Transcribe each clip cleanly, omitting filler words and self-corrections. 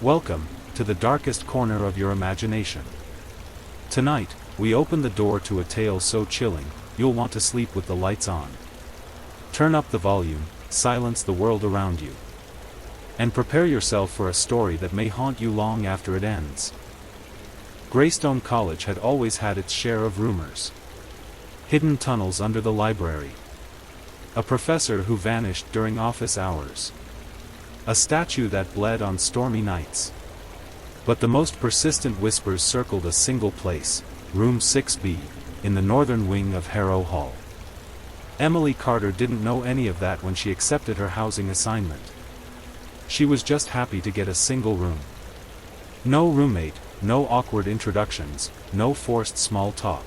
Welcome to the darkest corner of your imagination. Tonight, we open the door to a tale so chilling, you'll want to sleep with the lights on. Turn up the volume, silence the world around you. And prepare yourself for a story that may haunt you long after it ends. Greystone College had always had its share of rumors. Hidden tunnels under the library. A professor who vanished during office hours. A statue that bled on stormy nights. But the most persistent whispers circled a single place, room 6B, in the northern wing of Harrow Hall. Emily Carter didn't know any of that when she accepted her housing assignment. She was just happy to get a single room. No roommate, no awkward introductions, no forced small talk.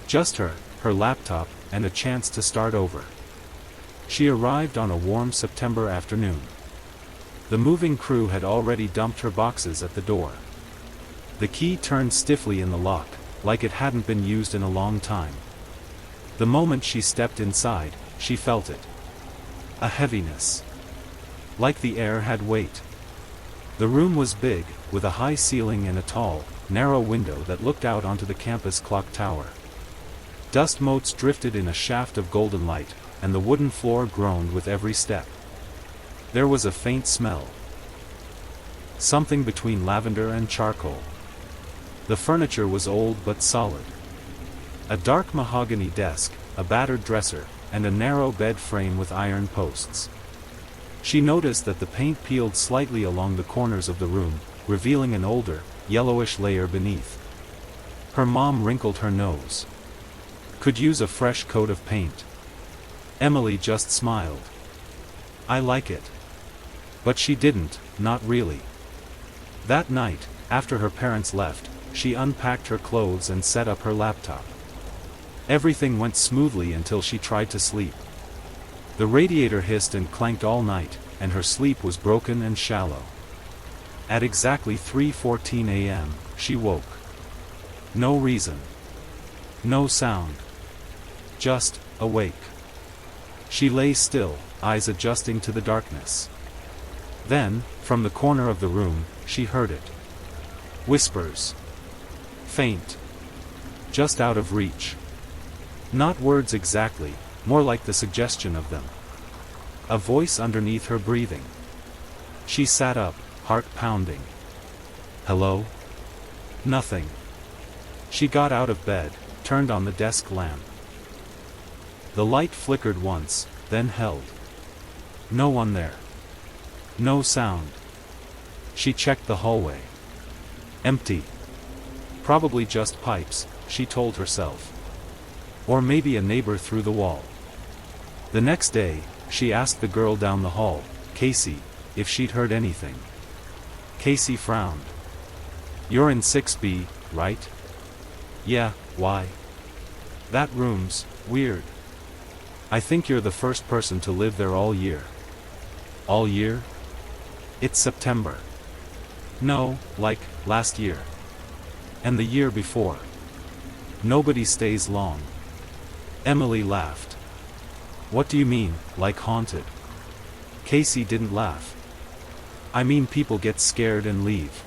Just her laptop, and a chance to start over. She arrived on a warm September afternoon. The moving crew had already dumped her boxes at the door. The key turned stiffly in the lock, like it hadn't been used in a long time. The moment she stepped inside, she felt it. A heaviness. Like the air had weight. The room was big, with a high ceiling and a tall, narrow window that looked out onto the campus clock tower. Dust motes drifted in a shaft of golden light, and the wooden floor groaned with every step. There was a faint smell. Something between lavender and charcoal. The furniture was old but solid. A dark mahogany desk, a battered dresser, and a narrow bed frame with iron posts. She noticed that the paint peeled slightly along the corners of the room, revealing an older, yellowish layer beneath. Her mom wrinkled her nose. Could use a fresh coat of paint. Emily just smiled. I like it. But she didn't, not really. That night, after her parents left, she unpacked her clothes and set up her laptop. Everything went smoothly until she tried to sleep. The radiator hissed and clanked all night, and her sleep was broken and shallow. At exactly 3:14 a.m., she woke. No reason. No sound. Just, awake. She lay still, eyes adjusting to the darkness. Then, from the corner of the room, she heard it. Whispers. Faint. Just out of reach. Not words exactly, more like the suggestion of them. A voice underneath her breathing. She sat up, heart pounding. Hello? Nothing. She got out of bed, turned on the desk lamp. The light flickered once, then held. No one there. No sound. She checked the hallway. Empty. Probably just pipes, she told herself. Or maybe a neighbor through the wall. The next day, she asked the girl down the hall, Casey, if she'd heard anything. Casey frowned. You're in 6B, right? Yeah, why? That room's weird. I think you're the first person to live there all year. All year? It's September. No, like, last year. And the year before. Nobody stays long. Emily laughed. What do you mean, like haunted? Casey didn't laugh. I mean people get scared and leave.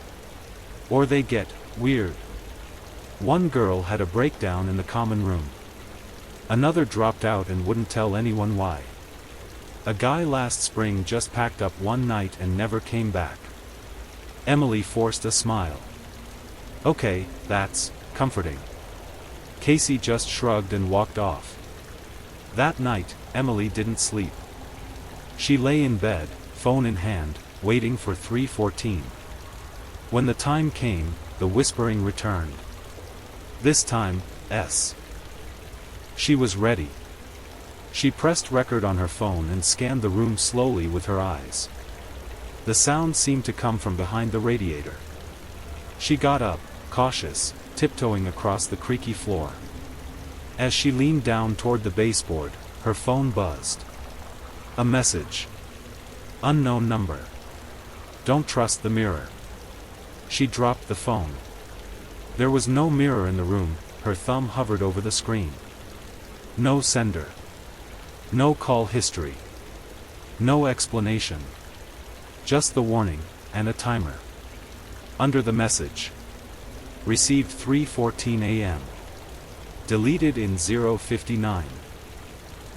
Or they get weird. One girl had a breakdown in the common room. Another dropped out and wouldn't tell anyone why. A guy last spring just packed up one night and never came back. Emily forced a smile. Okay, that's comforting. Casey just shrugged and walked off. That night, Emily didn't sleep. She lay in bed, phone in hand, waiting for 3:14. When the time came, the whispering returned. This time, She was ready. She pressed record on her phone and scanned the room slowly with her eyes. The sound seemed to come from behind the radiator. She got up, cautious, tiptoeing across the creaky floor. As she leaned down toward the baseboard, her phone buzzed. A message. Unknown number. Don't trust the mirror. She dropped the phone. There was no mirror in the room, her thumb hovered over the screen. No sender. No call history. No explanation. Just the warning, and a timer. Under the message. Received 3:14 a.m. Deleted in 0:59.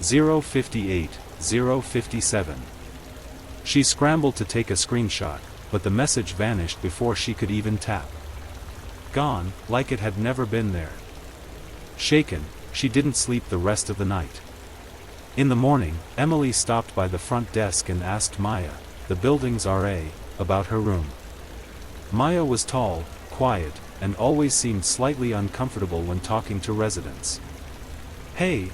0:58, 0:57. She scrambled to take a screenshot, but the message vanished before she could even tap. Gone, like it had never been there. Shaken, she didn't sleep the rest of the night. In the morning, Emily stopped by the front desk and asked Maya, the building's RA, about her room. Maya was tall, quiet, and always seemed slightly uncomfortable when talking to residents. Hey,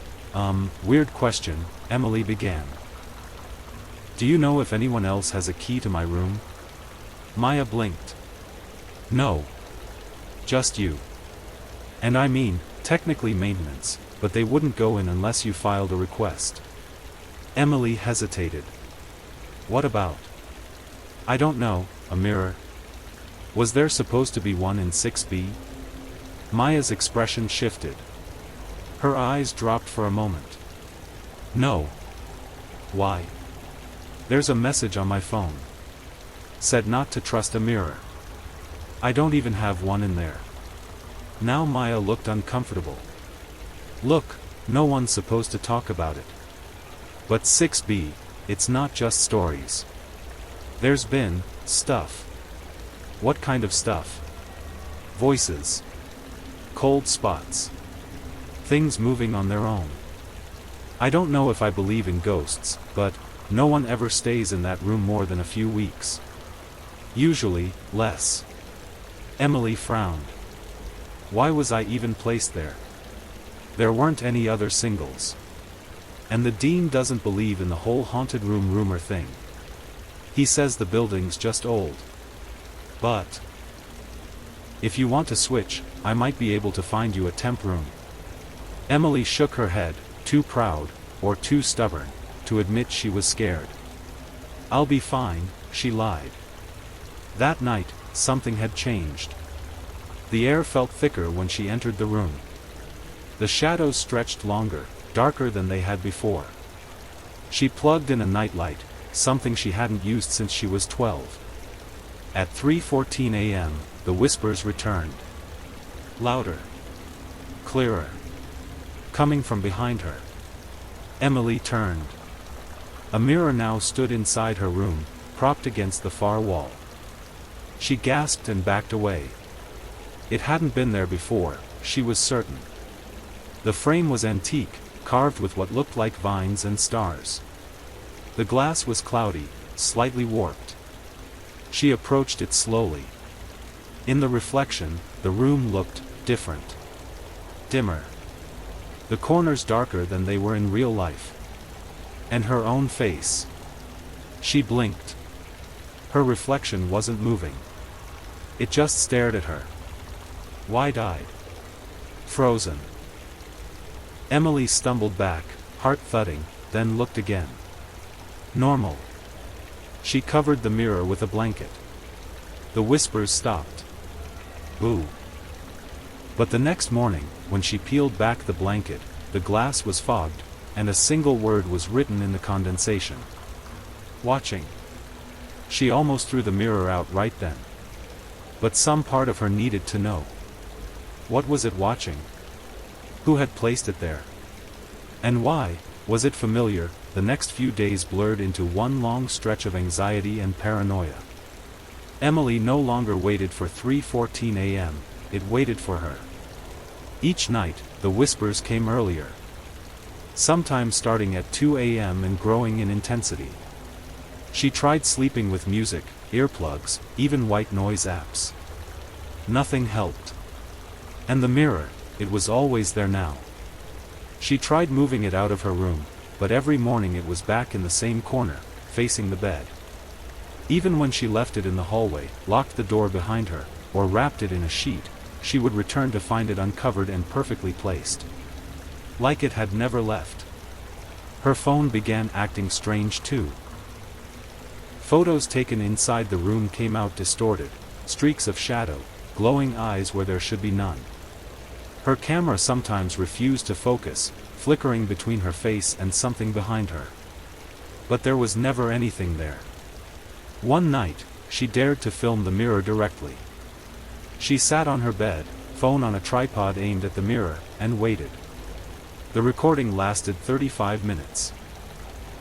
weird question, Emily began. Do you know if anyone else has a key to my room? Maya blinked. No. Just you. And I mean, technically maintenance, but they wouldn't go in unless you filed a request. Emily hesitated. What about? I don't know, a mirror. Was there supposed to be one in 6B? Maya's expression shifted. Her eyes dropped for a moment. No. Why? There's a message on my phone. Said not to trust a mirror. I don't even have one in there. Now Maya looked uncomfortable. Look, no one's supposed to talk about it. But 6B, it's not just stories. There's been stuff. What kind of stuff? Voices. Cold spots. Things moving on their own. I don't know if I believe in ghosts, but no one ever stays in that room more than a few weeks. Usually, less. Emily frowned. Why was I even placed there? There weren't any other singles. And the dean doesn't believe in the whole haunted room rumor thing. He says the building's just old. But if you want to switch, I might be able to find you a temp room. Emily shook her head, too proud, or too stubborn, to admit she was scared. I'll be fine, she lied. That night, something had changed. The air felt thicker when she entered the room. The shadows stretched longer, darker than they had before. She plugged in a nightlight, something she hadn't used since she was 12. At 3:14 a.m., the whispers returned. Louder. Clearer. Coming from behind her. Emily turned. A mirror now stood inside her room, propped against the far wall. She gasped and backed away. It hadn't been there before, she was certain. The frame was antique, carved with what looked like vines and stars. The glass was cloudy, slightly warped. She approached it slowly. In the reflection, the room looked different. Dimmer. The corners darker than they were in real life. And her own face. She blinked. Her reflection wasn't moving. It just stared at her. Wide-eyed. Frozen. Emily stumbled back, heart thudding, then looked again. Normal. She covered the mirror with a blanket. The whispers stopped. Boo. But the next morning, when she peeled back the blanket, the glass was fogged, and a single word was written in the condensation. Watching. She almost threw the mirror out right then. But some part of her needed to know. What was it watching? Who had placed it there? And why? Was it familiar? The next few days blurred into one long stretch of anxiety and paranoia. Emily no longer waited for 3:14 a.m., it waited for her. Each night, the whispers came earlier. Sometimes starting at 2 a.m. and growing in intensity. She tried sleeping with music, earplugs, even white noise apps. Nothing helped. And the mirror, it was always there now. She tried moving it out of her room, but every morning it was back in the same corner, facing the bed. Even when she left it in the hallway, locked the door behind her, or wrapped it in a sheet, she would return to find it uncovered and perfectly placed. Like it had never left. Her phone began acting strange too. Photos taken inside the room came out distorted, streaks of shadow, glowing eyes where there should be none. Her camera sometimes refused to focus, flickering between her face and something behind her. But there was never anything there. One night, she dared to film the mirror directly. She sat on her bed, phone on a tripod aimed at the mirror, and waited. The recording lasted 35 minutes.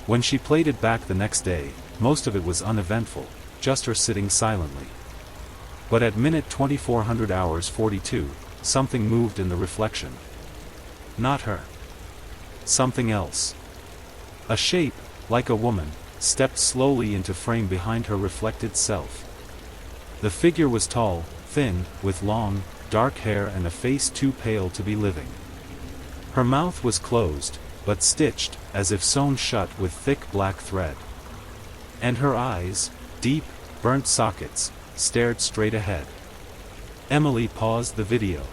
When she played it back the next day, most of it was uneventful, just her sitting silently. But at minute 2400 hours 42, something moved in the reflection. Not her. Something else. A shape, like a woman, stepped slowly into frame behind her reflected self. The figure was tall, thin, with long, dark hair and a face too pale to be living. Her mouth was closed, but stitched, as if sewn shut with thick black thread. And her eyes, deep, burnt sockets, stared straight ahead. Emily paused the video.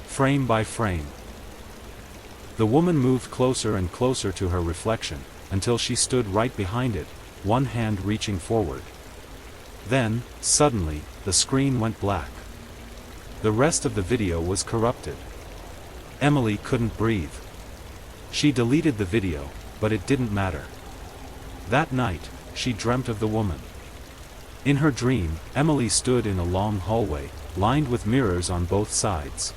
Frame by frame. The woman moved closer and closer to her reflection, until she stood right behind it, one hand reaching forward. Then, suddenly, the screen went black. The rest of the video was corrupted. Emily couldn't breathe. She deleted the video, but it didn't matter. That night, she dreamt of the woman. In her dream, Emily stood in a long hallway, lined with mirrors on both sides.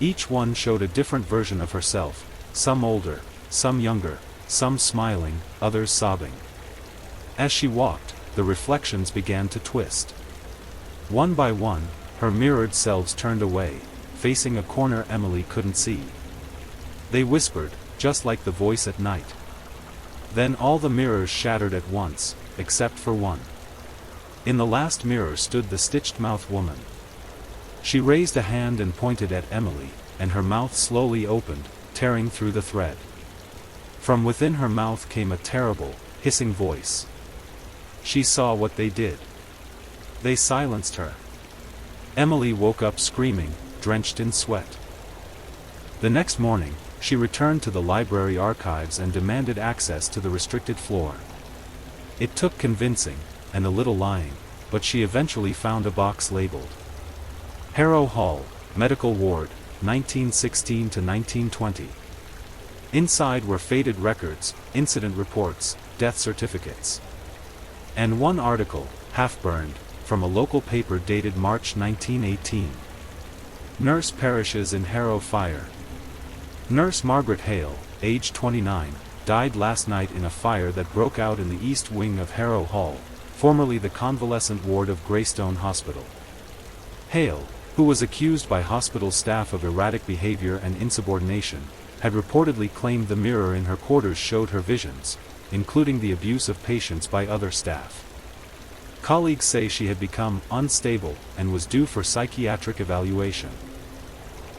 Each one showed a different version of herself, some older, some younger, some smiling, others sobbing. As she walked, the reflections began to twist. One by one, her mirrored selves turned away, facing a corner Emily couldn't see. They whispered, just like the voice at night. Then all the mirrors shattered at once, except for one. In the last mirror stood the stitched-mouthed woman. She raised a hand and pointed at Emily, and her mouth slowly opened, tearing through the thread. From within her mouth came a terrible, hissing voice. She saw what they did. They silenced her. Emily woke up screaming, drenched in sweat. The next morning, she returned to the library archives and demanded access to the restricted floor. It took convincing, and a little lying, but she eventually found a box labeled Harrow Hall, Medical Ward, 1916 to 1920. Inside were faded records, incident reports, death certificates. And one article, half-burned, from a local paper dated March 1918. Nurse perishes in Harrow fire. Nurse Margaret Hale, age 29, died last night in a fire that broke out in the east wing of Harrow Hall, formerly the convalescent ward of Greystone Hospital. Hale, who was accused by hospital staff of erratic behavior and insubordination, had reportedly claimed the mirror in her quarters showed her visions, including the abuse of patients by other staff. Colleagues say she had become unstable and was due for psychiatric evaluation.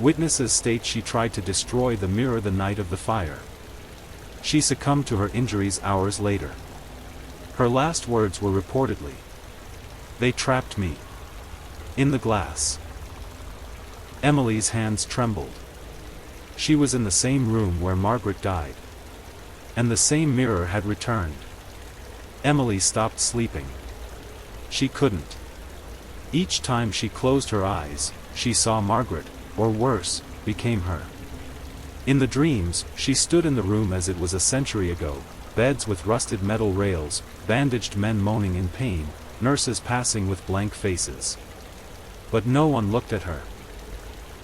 Witnesses state she tried to destroy the mirror the night of the fire. She succumbed to her injuries hours later. Her last words were reportedly, "They trapped me in the glass." Emily's hands trembled. She was in the same room where Margaret died. And the same mirror had returned. Emily stopped sleeping. She couldn't. Each time she closed her eyes, she saw Margaret, or worse, became her. In the dreams, she stood in the room as it was a century ago, beds with rusted metal rails, bandaged men moaning in pain, nurses passing with blank faces. But no one looked at her.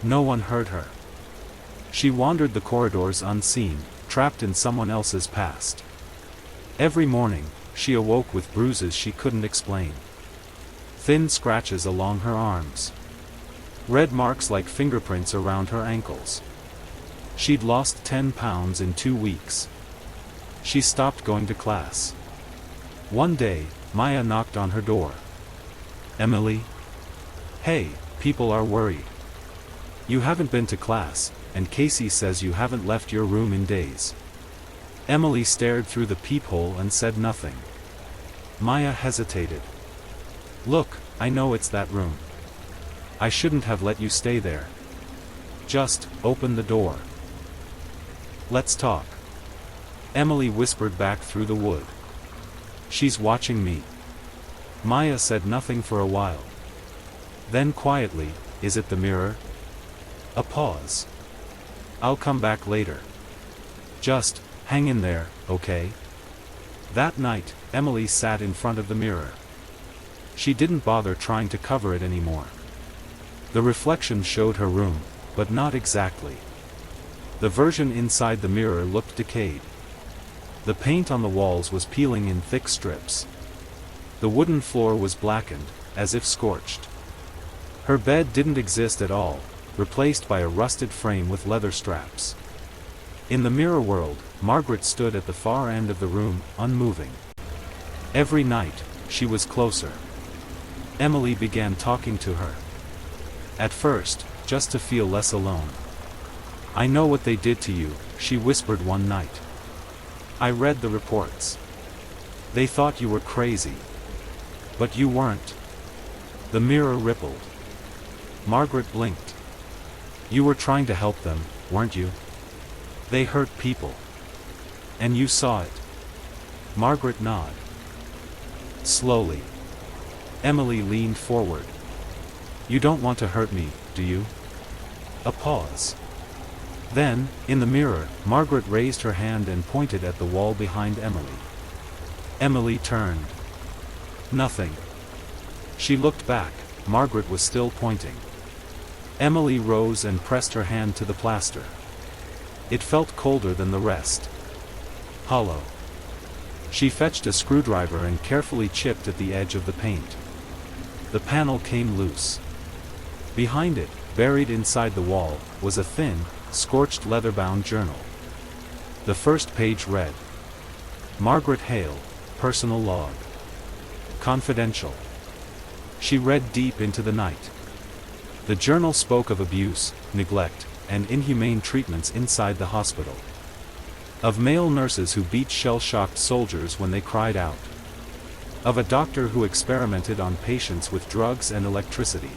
No one heard her. She wandered the corridors unseen, trapped in someone else's past. Every morning, she awoke with bruises she couldn't explain. Thin scratches along her arms. Red marks like fingerprints around her ankles. She'd lost 10 pounds in 2 weeks. She stopped going to class. One day, Maya knocked on her door. "Emily? Hey, people are worried. You haven't been to class, and Casey says you haven't left your room in days." Emily stared through the peephole and said nothing. Maya hesitated. "Look, I know it's that room. I shouldn't have let you stay there. Just, open the door. Let's talk." Emily whispered back through the wood. "She's watching me." Maya said nothing for a while. Then quietly, "Is it the mirror?" A pause. "I'll come back later. Just, hang in there, okay?" That night, Emily sat in front of the mirror. She didn't bother trying to cover it anymore. The reflection showed her room, but not exactly. The version inside the mirror looked decayed. The paint on the walls was peeling in thick strips. The wooden floor was blackened, as if scorched. Her bed didn't exist at all, replaced by a rusted frame with leather straps. In the mirror world, Margaret stood at the far end of the room, unmoving. Every night, she was closer. Emily began talking to her. At first, just to feel less alone. "I know what they did to you," she whispered one night. "I read the reports. They thought you were crazy. But you weren't." The mirror rippled. Margaret blinked. "You were trying to help them, weren't you? They hurt people. And you saw it." Margaret nodded. Slowly. Emily leaned forward. "You don't want to hurt me, do you?" A pause. Then, in the mirror, Margaret raised her hand and pointed at the wall behind Emily. Emily turned. Nothing. She looked back. Margaret was still pointing. Emily rose and pressed her hand to the plaster. It felt colder than the rest. Hollow. She fetched a screwdriver and carefully chipped at the edge of the paint. The panel came loose. Behind it, buried inside the wall, was a thin, scorched leather-bound journal. The first page read, "Margaret Hale, personal log. Confidential." She read deep into the night. The journal spoke of abuse, neglect, and inhumane treatments inside the hospital. Of male nurses who beat shell-shocked soldiers when they cried out. Of a doctor who experimented on patients with drugs and electricity.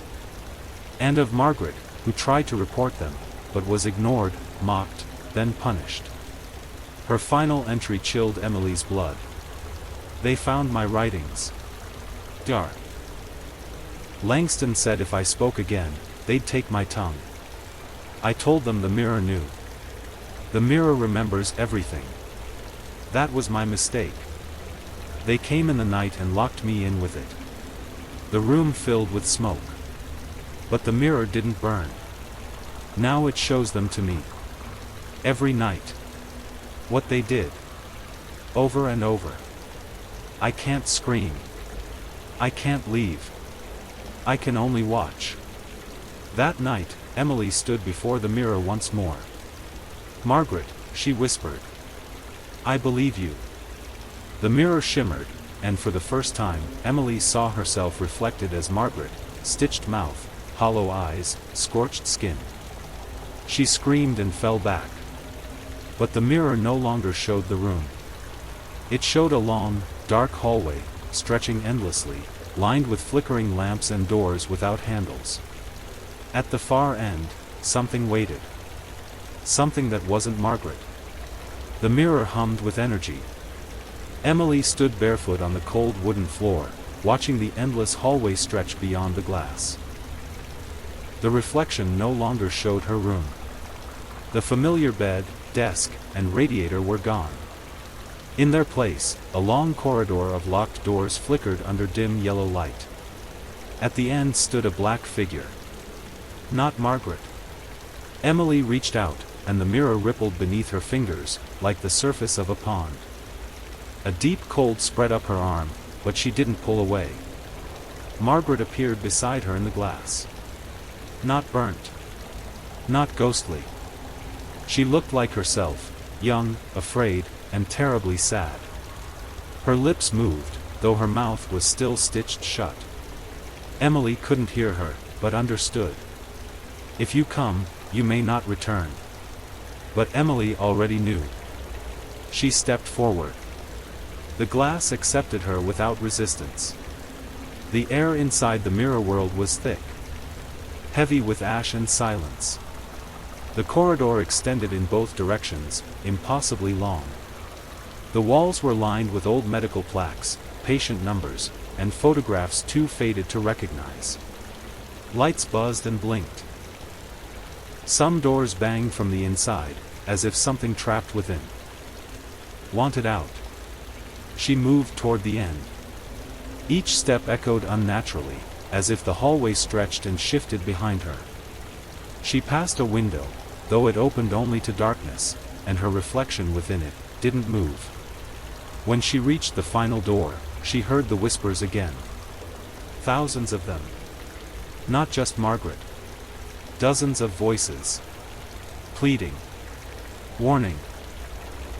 And of Margaret, who tried to report them, but was ignored, mocked, then punished. Her final entry chilled Emily's blood. "They found my writings. Dark. Langston said if I spoke again, they'd take my tongue. I told them the mirror knew. The mirror remembers everything. That was my mistake. They came in the night and locked me in with it. The room filled with smoke. But the mirror didn't burn. Now it shows them to me. Every night. What they did. Over and over. I can't scream. I can't leave. I can only watch." That night, Emily stood before the mirror once more. "Margaret," she whispered. "I believe you." The mirror shimmered, and for the first time, Emily saw herself reflected as Margaret, stitched mouth, hollow eyes, scorched skin. She screamed and fell back. But the mirror no longer showed the room. It showed a long, dark hallway, stretching endlessly, lined with flickering lamps and doors without handles. At the far end, something waited. Something that wasn't Margaret. The mirror hummed with energy. Emily stood barefoot on the cold wooden floor, watching the endless hallway stretch beyond the glass. The reflection no longer showed her room. The familiar bed, desk, and radiator were gone. In their place, a long corridor of locked doors flickered under dim yellow light. At the end stood a black figure. Not Margaret. Emily reached out, and the mirror rippled beneath her fingers, like the surface of a pond. A deep cold spread up her arm, but she didn't pull away. Margaret appeared beside her in the glass. Not burnt. Not ghostly. She looked like herself, young, afraid, and terribly sad. Her lips moved, though her mouth was still stitched shut. Emily couldn't hear her, but understood. "If you come, you may not return." But Emily already knew. She stepped forward. The glass accepted her without resistance. The air inside the mirror world was thick, heavy with ash and silence. The corridor extended in both directions, impossibly long. The walls were lined with old medical plaques, patient numbers, and photographs too faded to recognize. Lights buzzed and blinked. Some doors banged from the inside, as if something trapped within wanted out. She moved toward the end. Each step echoed unnaturally, as if the hallway stretched and shifted behind her. She passed a window, though it opened only to darkness, and her reflection within it didn't move. When she reached the final door, she heard the whispers again. Thousands of them. Not just Margaret. Dozens of voices. Pleading. Warning.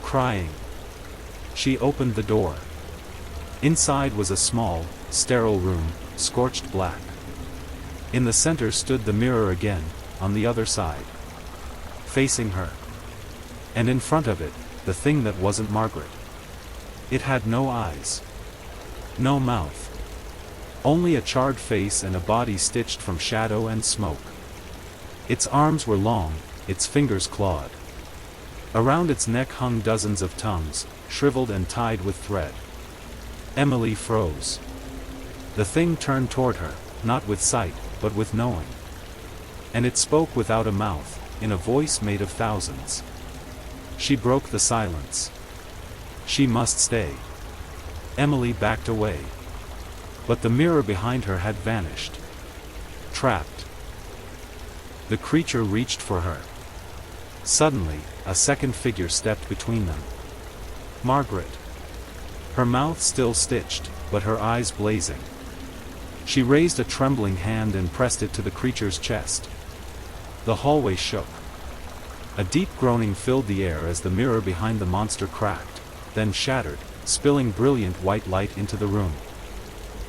Crying. She opened the door. Inside was a small, sterile room, scorched black. In the center stood the mirror again, on the other side. Facing her. And in front of it, the thing that wasn't Margaret. It had no eyes. No mouth. Only a charred face and a body stitched from shadow and smoke. Its arms were long, its fingers clawed. Around its neck hung dozens of tongues, shriveled and tied with thread. Emily froze. The thing turned toward her, not with sight, but with knowing. And it spoke without a mouth, in a voice made of thousands. She broke the silence. She must stay. Emily backed away. But the mirror behind her had vanished. Trapped. The creature reached for her. Suddenly, a second figure stepped between them. Margaret. Her mouth still stitched, but her eyes blazing. She raised a trembling hand and pressed it to the creature's chest. The hallway shook. A deep groaning filled the air as the mirror behind the monster cracked, then shattered, spilling brilliant white light into the room.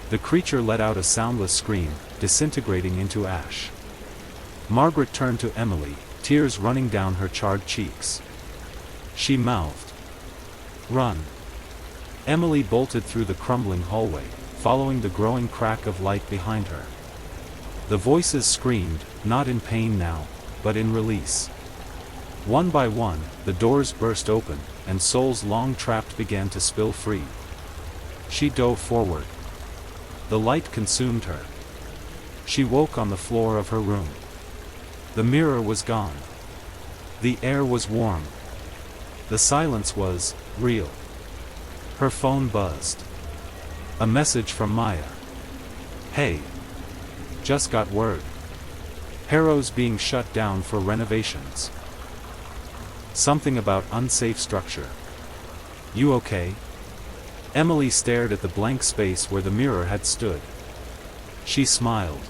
The creature let out a soundless scream, disintegrating into ash. Margaret turned to Emily, tears running down her charred cheeks. She mouthed, "Run." Emily bolted through the crumbling hallway, following the growing crack of light behind her. The voices screamed, not in pain now, but in release. One by one, the doors burst open, and souls long trapped began to spill free. She dove forward. The light consumed her. She woke on the floor of her room. The mirror was gone. The air was warm. The silence was real. Her phone buzzed. A message from Maya. "Hey. Just got word. Harrow's being shut down for renovations. Something about unsafe structure. You okay?" Emily stared at the blank space where the mirror had stood. She smiled.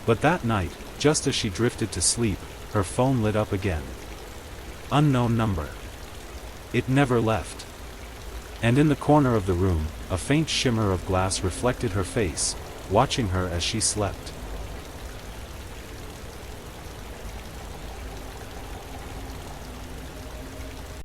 But that night, just as she drifted to sleep, her phone lit up again. Unknown number. It never left. And in the corner of the room, a faint shimmer of glass reflected her face, watching her as she slept.